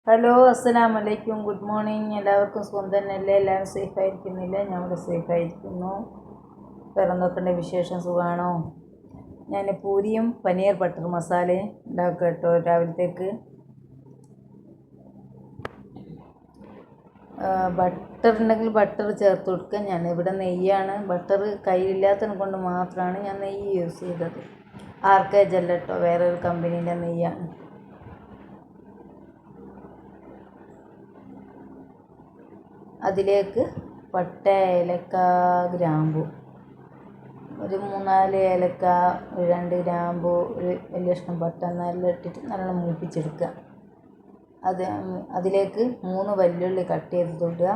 Hello, അസ്സലാമു അലൈക്കും. Good morning. എല്ലാവർക്കും സുഖം തന്നെയല്ലേ? എല്ലാവരും സേഫായിരിക്കുന്നില്ല? ഞാൻ ഇവിടെ സേഫായിരിക്കുന്നു. വേറെ എന്തൊക്കെയുണ്ട് വിശേഷം? സുഖമാണോ? ഞാൻ പൂരിയും പനീർ ബട്ടർ മസാലയും ഉണ്ടാക്കുക കേട്ടോ രാവിലത്തേക്ക്. ബട്ടർ ഉണ്ടെങ്കിൽ ബട്ടർ ചേർത്ത് കൊടുക്കുക. ഞാൻ ഇവിടെ നെയ്യാണ്. ബട്ടർ കയ്യിലില്ലാത്തതിനെ കൊണ്ട് മാത്രമാണ് ഞാൻ നെയ്യ് യൂസ് ചെയ്തത്. ആർക്കേജ് അല്ല കേട്ടോ, വേറൊരു കമ്പനീൻ്റെ നെയ്യാണ്. അതിലേക്ക് പട്ട, ഏലക്ക, ഗ്രാമ്പു, ഒരു 3-4 ഏലക്ക, ഒരു 2 ഗ്രാമ്പു, ഒരു വലിയ കഷ്ണം പട്ട എന്നെല്ലാം ഇട്ടിട്ട് നല്ലോണം മൂപ്പിച്ചെടുക്കുക. അതിലേക്ക് 3 വെല്ലുള്ളി കട്ട് ചെയ്തിടുക,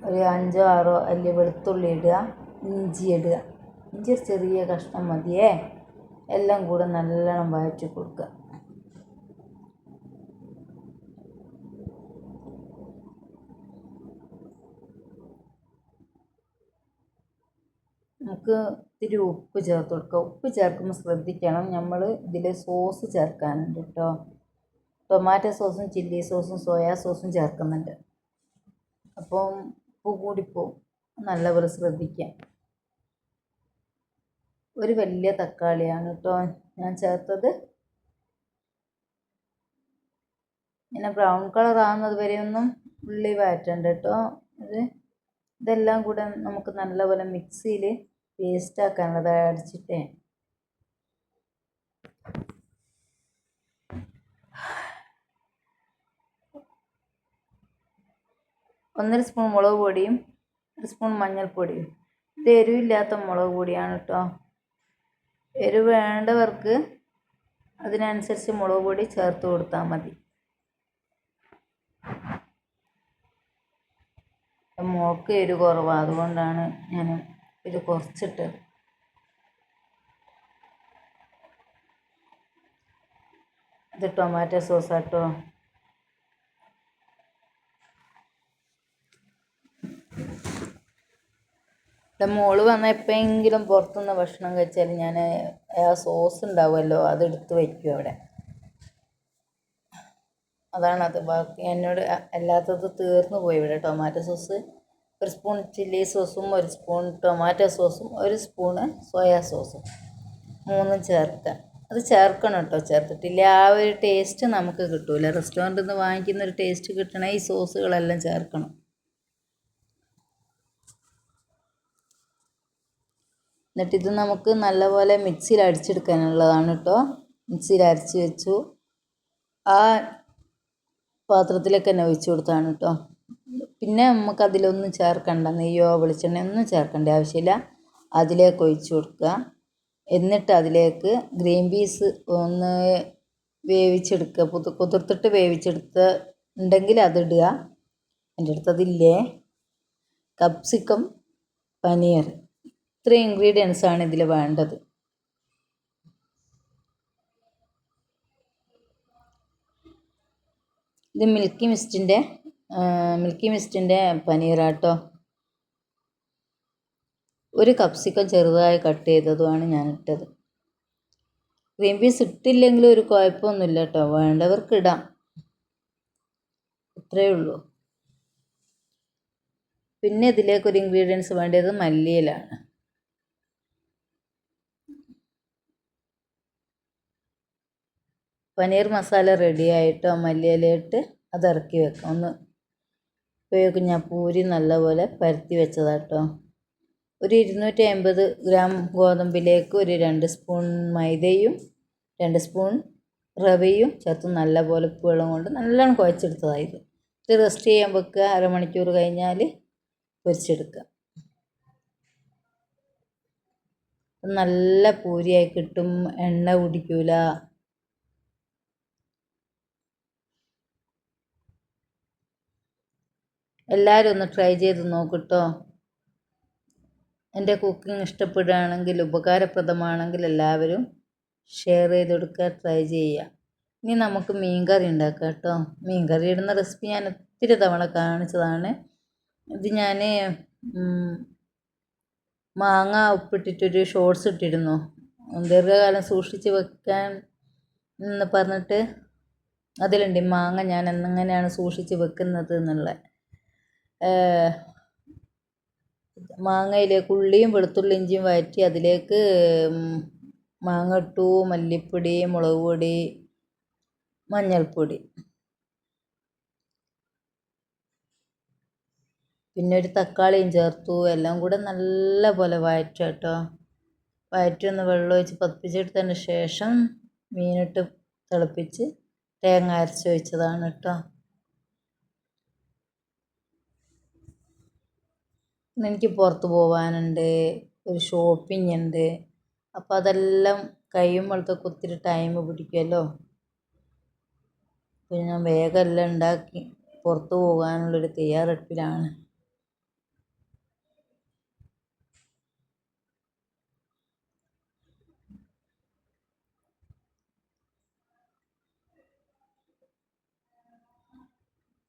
ഒരു 5-6 അല്ലി വെളുത്തുള്ളി ഇടുക, ഇഞ്ചി ഇടുക. ഇഞ്ചി ഒരു ചെറിയ കഷ്ണം മതിയേ. എല്ലാം കൂടെ നല്ലോണം വഴറ്റി കൊടുക്കുക. നമുക്ക് ഇത്തിരി ഉപ്പ് ചേർത്ത് കൊടുക്കുക. ഉപ്പ് ചേർക്കുമ്പോൾ ശ്രദ്ധിക്കണം, നമ്മൾ ഇതിൽ സോസ് ചേർക്കാനുണ്ട് കേട്ടോ. ടൊമാറ്റോ സോസും ചില്ലി സോസും സോയാ സോസും ചേർക്കുന്നുണ്ട്. അപ്പം ഉപ്പ് കൂടിപ്പോവും, നല്ലപോലെ ശ്രദ്ധിക്കാം. ഒരു വലിയ തക്കാളിയാണ് കേട്ടോ ഞാൻ ചേർത്തത്. ഇങ്ങനെ ബ്രൗൺ കളർ ആകുന്നത് വരെയൊന്നും ഉള്ളി വഴറ്റണ്ട കേട്ടോ. ഇതെല്ലാം കൂടെ നമുക്ക് നല്ലപോലെ മിക്സിയിൽ പേസ്റ്റ് ആക്കാനുള്ളത് അടിച്ചിട്ടേ. 1 സ്പൂൺ മുളക് പൊടിയും 1 സ്പൂൺ മഞ്ഞൾപ്പൊടിയും. ഇത് എരിവില്ലാത്ത മുളക് പൊടിയാണ് കേട്ടോ. എരിവ് വേണ്ടവർക്ക് അതിനനുസരിച്ച് മുളക് പൊടി ചേർത്ത് കൊടുത്താൽ മതി. മോൾക്ക് എരിവ് കുറവാണ്, അതുകൊണ്ടാണ് ഞാൻ ഇത് കുറച്ചിട്ടത്. ഇത് ടൊമാറ്റോ സോസാട്ടോ. മോള് വന്നാൽ എപ്പോഴെങ്കിലും പുറത്തുനിന്ന് ഭക്ഷണം കഴിച്ചാൽ ഞാൻ ആ സോസ് ഉണ്ടാവുമല്ലോ അതെടുത്ത് വയ്ക്കും അവിടെ. അതാണത്. ബാക്കി എന്നോട് അല്ലാത്തത് തീർന്നു പോയി ഇവിടെ. ടൊമാറ്റോ സോസ് 1 സ്പൂൺ, ചില്ലി സോസും 1 സ്പൂൺ, ടൊമാറ്റോ സോസും 1 സ്പൂണ് സോയാ സോസും 3 ചേർക്കുക. അത് ചേർക്കണം കേട്ടോ. ചേർത്തിട്ടില്ല ആ ഒരു ടേസ്റ്റ് നമുക്ക് കിട്ടില്ല. റെസ്റ്റോറൻറ്റിൽ നിന്ന് വാങ്ങിക്കുന്ന ഒരു ടേസ്റ്റ് കിട്ടണേ ഈ സോസുകളെല്ലാം ചേർക്കണം. എന്നിട്ടിത് നമുക്ക് നല്ലപോലെ മിക്സിയിൽ അടിച്ചെടുക്കാനുള്ളതാണ് കേട്ടോ. മിക്സിയിൽ അരച്ച് വെച്ചു. ആ പാത്രത്തിലേക്ക് തന്നെ ഒഴിച്ചു കൊടുത്താണ് കേട്ടോ. പിന്നെ നമുക്ക് അതിലൊന്നും ചേർക്കണ്ട, നെയ്യോ വെളിച്ചെണ്ണ ഒന്നും ചേർക്കേണ്ട ആവശ്യമില്ല. അതിലേക്ക് ഒഴിച്ചു കൊടുക്കുക. എന്നിട്ട് അതിലേക്ക് ഗ്രീൻ പീസ് ഒന്ന് വേവിച്ചെടുക്കുക. കുതിർത്തിട്ട് വേവിച്ചെടുത്ത് ഉണ്ടെങ്കിൽ അതിടുക. എൻ്റെ അടുത്തതില്ലേ. കപ്സിക്കം, പനീർ, ഇത്രയും ഇൻഗ്രീഡിയൻസാണ് ഇതിൽ വേണ്ടത്. ഇത് മിൽക്കി മിസ്റ്റിൻ്റെ പനീറാട്ടോ. ഒരു കപ്സിക്കം ചെറുതായി കട്ട് ചെയ്തതുമാണ് ഞാൻ ഇട്ടത്. ഗ്രീൻ പീസ് ഇട്ടില്ലെങ്കിലും ഒരു കുഴപ്പമൊന്നുമില്ല കേട്ടോ, വേണ്ടവർക്ക് ഇടാം, ഇത്രയേ ഉള്ളൂ. പിന്നെ ഇതിലേക്കൊരു ഇൻഗ്രീഡിയൻസ് വേണ്ടത് മല്ലിയിലാണ്. പനീർ മസാല റെഡി ആയിട്ടോ. മല്ലിയിലയിട്ട് അത് ഇറക്കി വെക്കാം. ഇപ്പോഴേക്കും ഞാൻ പൂരി നല്ലപോലെ പരത്തി വെച്ചതാട്ടോ. ഒരു 250 ഗ്രാം ഗോതമ്പിലേക്ക് ഒരു 2 സ്പൂൺ മൈദയും 2 സ്പൂൺ റവയും ചേർത്ത് നല്ലപോലെ ഉപ്പുവെള്ളം കൊണ്ട് നല്ലോണം കുഴച്ചെടുത്തതായത്. ഇത് റെസ്റ്റ് ചെയ്യാൻ വെക്കുക. അരമണിക്കൂർ കഴിഞ്ഞാൽ പൊരിച്ചെടുക്കുക. നല്ല പൂരിയായി കിട്ടും, എണ്ണ കുടിക്കൂല. എല്ലാവരും ഒന്ന് ട്രൈ ചെയ്ത് നോക്കിട്ടോ. എൻ്റെ കുക്കിംഗ് ഇഷ്ടപ്പെടുകയാണെങ്കിൽ, ഉപകാരപ്രദമാണെങ്കിൽ എല്ലാവരും ഷെയർ ചെയ്ത് കൊടുക്കുക, ട്രൈ ചെയ്യുക. ഇനി നമുക്ക് മീൻകറി ഉണ്ടാക്കാം കേട്ടോ. മീൻകറി ഇടുന്ന റെസിപ്പി ഞാൻ ഒത്തിരി തവണ കാണിച്ചതാണ്. ഇത് ഞാൻ മാങ്ങ ഉപ്പിട്ടിട്ടൊരു ഷോർട്സ് ഇട്ടിരുന്നു, ദീർഘകാലം സൂക്ഷിച്ച് വെക്കാൻ എന്ന് പറഞ്ഞിട്ട്. അതിലുണ്ട് ഈ മാങ്ങ ഞാൻ എന്നെങ്ങനെയാണ് സൂക്ഷിച്ച് വെക്കുന്നത് എന്നുള്ള. മാങ്ങയിലേക്ക് ഉള്ളിയും വെളുത്തുള്ളി ഇഞ്ചിയും വഴറ്റി അതിലേക്ക് മാങ്ങ ഇട്ടു, മല്ലിപ്പൊടി, മുളക് പൊടി, മഞ്ഞൾപ്പൊടി, പിന്നെ ഒരു തക്കാളിയും ചേർത്തു. എല്ലാം കൂടെ നല്ല പോലെ വഴറ്റുക കേട്ടോ. വഴറ്റി ഒന്ന് വെള്ളം ഒഴിച്ച് പതിപ്പിച്ചെടുത്തതിന് ശേഷം മീനിട്ട് തിളപ്പിച്ച് തേങ്ങ അരച്ച് ഒഴിച്ചതാണ് കേട്ടോ. എനിക്ക് പുറത്ത് പോകാനുണ്ട്, ഒരു ഷോപ്പിംഗ് ഉണ്ട്. അപ്പോൾ അതെല്ലാം കഴിയുമ്പോഴത്തേക്ക് ഒത്തിരി ടൈം പിടിക്കുമല്ലോ. അപ്പോൾ ഞാൻ വേഗം എല്ലാം ഉണ്ടാക്കി പുറത്ത് പോകാനുള്ളൊരു തയ്യാറെടുപ്പിലാണ്.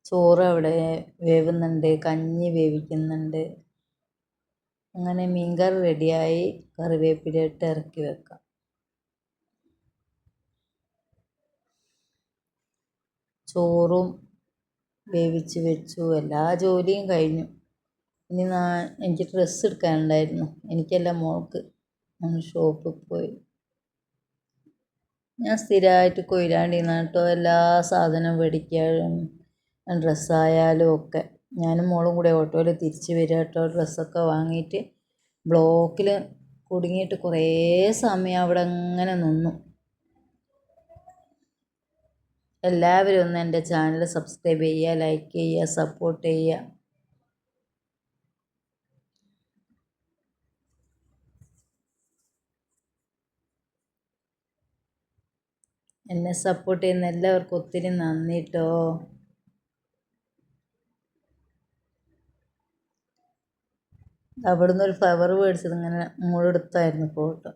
ചോറ് അവിടെ വേവുന്നുണ്ട്, കഞ്ഞി വേവിക്കുന്നുണ്ട്. അങ്ങനെ മീൻകറി റെഡിയായി. കറിവേപ്പിലയിട്ട് ഇറക്കി വെക്കാം. ചോറും വേവിച്ച് വെച്ചു, എല്ലാ ജോലിയും കഴിഞ്ഞു. ഇനി എനിക്ക് ഡ്രസ്സ് എടുക്കാനുണ്ടായിരുന്നു, എനിക്കല്ല മോൾക്ക്. ഞാൻ ഷോപ്പിൽ പോയി. ഞാൻ സ്ഥിരമായിട്ട് കൊയിലാണ്ടിയിൽ നിന്നാണ് കേട്ടോ എല്ലാ സാധനവും മേടിക്കാനും ഡ്രസ്സായാലും ഒക്കെ. ഞാനും മോളും കൂടെ ഓട്ടോയിൽ തിരിച്ച് വരിക കേട്ടോ. ഡ്രസ്സൊക്കെ വാങ്ങിയിട്ട് ബ്ലോക്കിൽ കുടുങ്ങിയിട്ട് കുറേ സമയം അവിടെ അങ്ങനെ നിന്നു. എല്ലാവരും ഒന്ന് എൻ്റെ ചാനൽ സബ്സ്ക്രൈബ് ചെയ്യുക, ലൈക്ക് ചെയ്യുക, സപ്പോർട്ട് ചെയ്യുക. എന്നെ സപ്പോർട്ട് ചെയ്യുന്ന എല്ലാവർക്കും ഒത്തിരി നന്ദി കേട്ടോ. അവിടുന്ന് ഒരു ഫ്ലവർ മേടിച്ചത് ഇങ്ങനെ മോളെടുത്തായിരുന്നു ഫോട്ടോ.